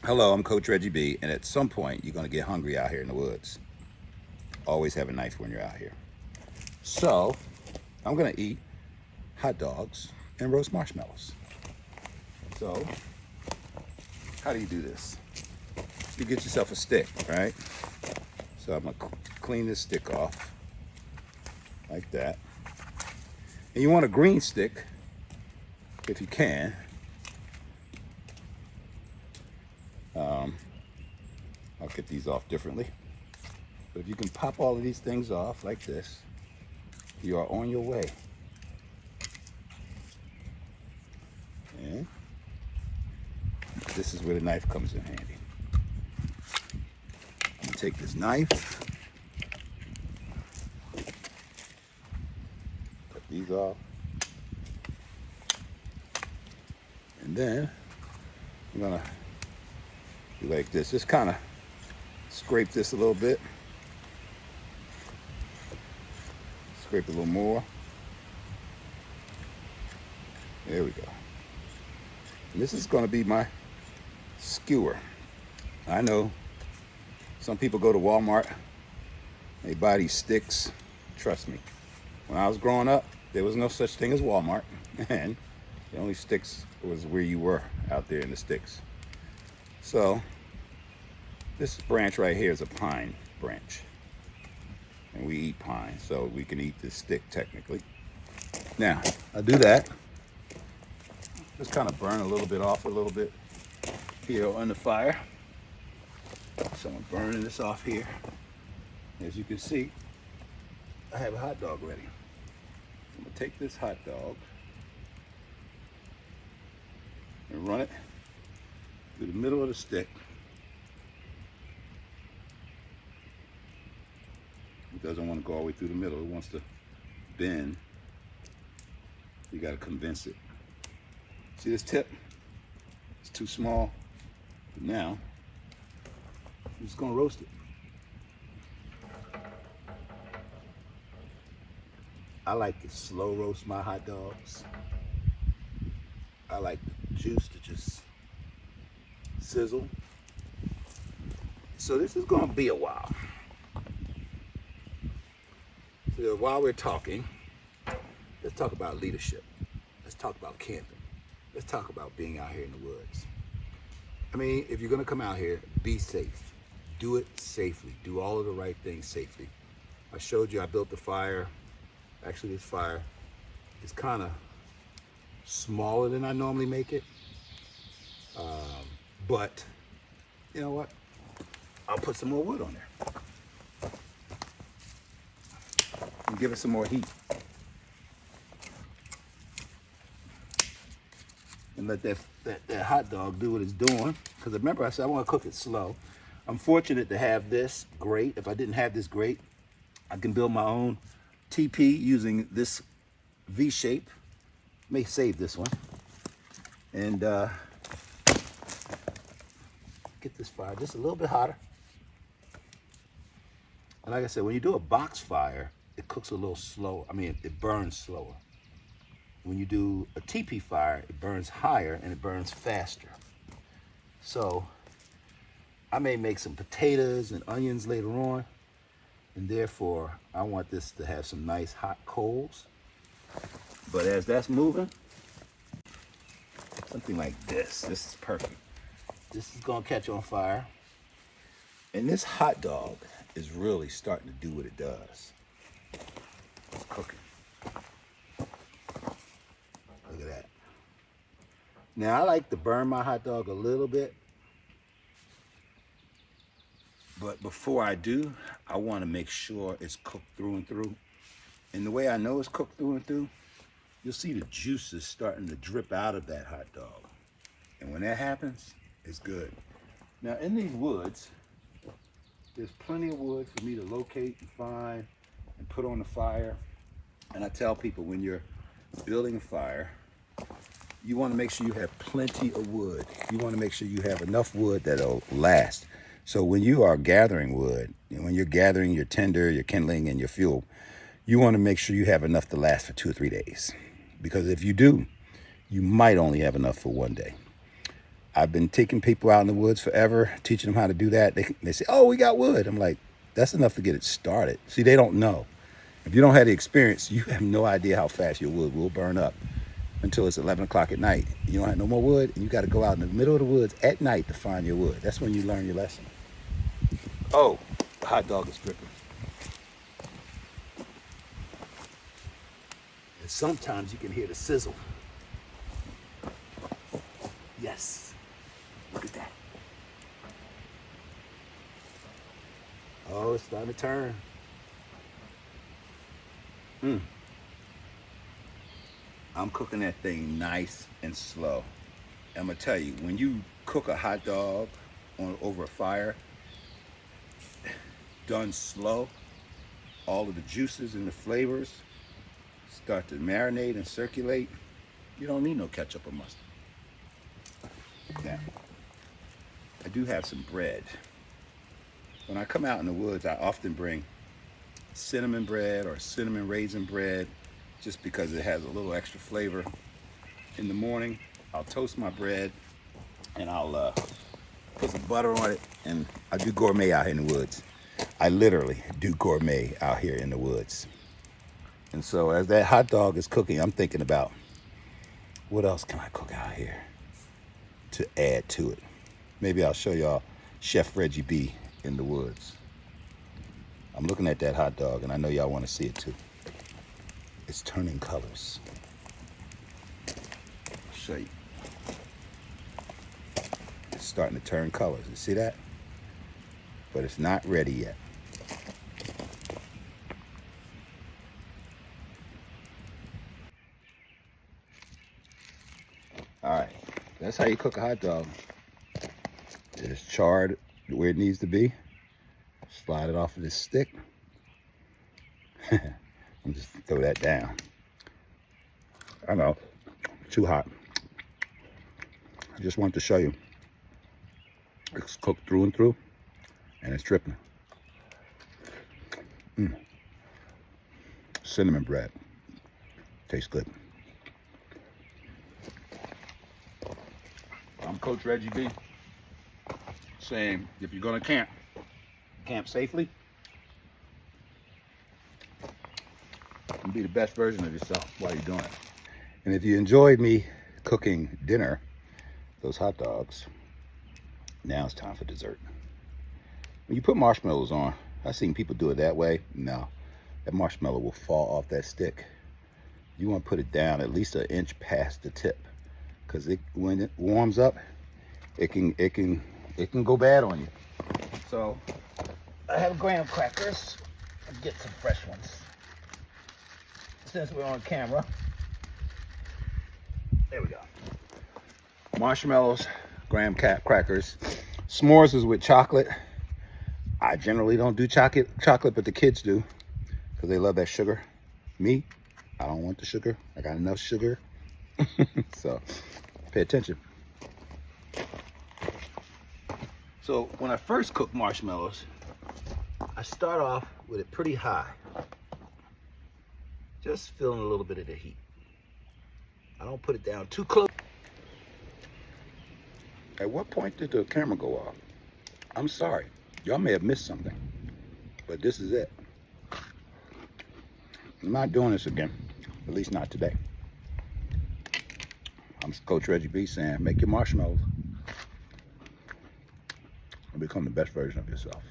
Hello, I'm Coach Reggie B, and at some point you're going to get hungry out here in the woods. Always have a knife when you're out here. So, I'm going to eat hot dogs and roast marshmallows. So, how do you do this? You get yourself a stick, right? So, I'm going to clean this stick off like that. And you want a green stick if you can. I'll get these off differently. But if you can pop all of these things off like this, you are on your way. And this is where the knife comes in handy. I'm gonna take this knife, cut these off, and then I'm gonna do like this. Just kind of scrape this a little bit. Scrape a little more. There we go. And this is going to be my skewer. I know some people go to Walmart, they buy these sticks. Trust me, when I was growing up, there was no such thing as Walmart, and the only sticks was where you were out there in the sticks. So this branch right here is a pine branch, and we eat pine, so we can eat this stick technically. Now, I do that. Just kind of burn a little bit off a little bit here on the fire. So I'm burning this off here. As you can see, I have a hot dog ready. I'm gonna take this hot dog and run it through the middle of the stick. It doesn't want to go all the way through the middle. It wants to bend. You got to convince it. See this tip? It's too small. Now, I'm just going to roast it. I like to slow roast my hot dogs. I like the juice to just sizzle. So this is going to be a while. So while we're talking, let's talk about leadership. Let's talk about camping. Let's talk about being out here in the woods. I mean, if you're gonna come out here, be safe. Do it safely. Do all of the right things safely. I showed you I built the fire. Actually, this fire is kind of smaller than I normally make it. But you know what? I'll put some more wood on there and give it some more heat. And let that hot dog do what it's doing. Because remember, I said I want to cook it slow. I'm fortunate to have this grate. If I didn't have this grate, I can build my own TP using this V shape. May save this one. And get this fire just a little bit hotter. And like I said, when you do a box fire, it cooks a little slow. I mean, it burns slower. When you do a TP fire, it burns higher and it burns faster. So I may make some potatoes and onions later on, and therefore I want this to have some nice hot coals. But as that's moving, something like this is perfect. This is gonna catch on fire. And this hot dog is really starting to do what it does. It's cooking. Look at that. Now, I like to burn my hot dog a little bit. But before I do, I want to make sure it's cooked through and through. And the way I know it's cooked through and through, you'll see the juices starting to drip out of that hot dog. And when that happens, it's good. Now, in these woods, there's plenty of wood for me to locate and find and put on the fire. And I tell people, when you're building a fire, you want to make sure you have plenty of wood. You want to make sure you have enough wood that'll last. So when you are gathering wood, when you're gathering your tinder, your kindling, and your fuel, you want to make sure you have enough to last for 2 or 3 days. Because if you do, you might only have enough for one day. I've been taking people out in the woods forever, teaching them how to do that. They say, oh, we got wood. I'm like, that's enough to get it started. See, they don't know. If you don't have the experience, you have no idea how fast your wood will burn up until it's 11 o'clock at night. You don't have no more wood, and you got to go out in the middle of the woods at night to find your wood. That's when you learn your lesson. Oh, the hot dog is dripping. And sometimes you can hear the sizzle. Yes. Look at that. Oh, it's starting to turn. I'm cooking that thing nice and slow. I'm gonna tell you, when you cook a hot dog over a fire, done slow, all of the juices and the flavors start to marinate and circulate. You don't need no ketchup or mustard. Now, I do have some bread. When I come out in the woods, I often bring cinnamon bread or cinnamon raisin bread, just because it has a little extra flavor. In the morning, I'll toast my bread and I'll put some butter on it, and I do gourmet out here in the woods. I literally do gourmet out here in the woods. And so as that hot dog is cooking, I'm thinking about what else can I cook out here to add to it. Maybe I'll show y'all Chef Reggie B in the woods. I'm looking at that hot dog, and I know y'all want to see it too. It's turning colors. I'll show you. It's starting to turn colors. You see that? But it's not ready yet. All right, that's how you cook a hot dog. It's charred where it needs to be. Slide it off of this stick. And just throw that down. I know, too hot. I just wanted to show you. It's cooked through and through, and it's dripping. Cinnamon bread. Tastes good. I'm Coach Reggie B, saying if you're gonna camp safely, and be the best version of yourself while you're doing it. And if you enjoyed me cooking dinner, those hot dogs, now it's time for dessert. When you put marshmallows on, I've seen people do it that way. No, that marshmallow will fall off that stick. You want to put it down at least an inch past the tip, because when it warms up, it can go bad on you. So I have graham crackers. Let's get some fresh ones. Since we're on camera, there we go. Marshmallows, graham crackers. S'mores is with chocolate. I generally don't do chocolate, but the kids do, because they love that sugar. Me, I don't want the sugar. I got enough sugar. So pay attention. So when I first cook marshmallows, I start off with it pretty high. Just feeling a little bit of the heat. I don't put it down too close. At what point did the camera go off? I'm sorry. Y'all may have missed something, but this is it. I'm not doing this again, at least not today. I'm Coach Reggie B saying, make your marshmallows and become the best version of yourself.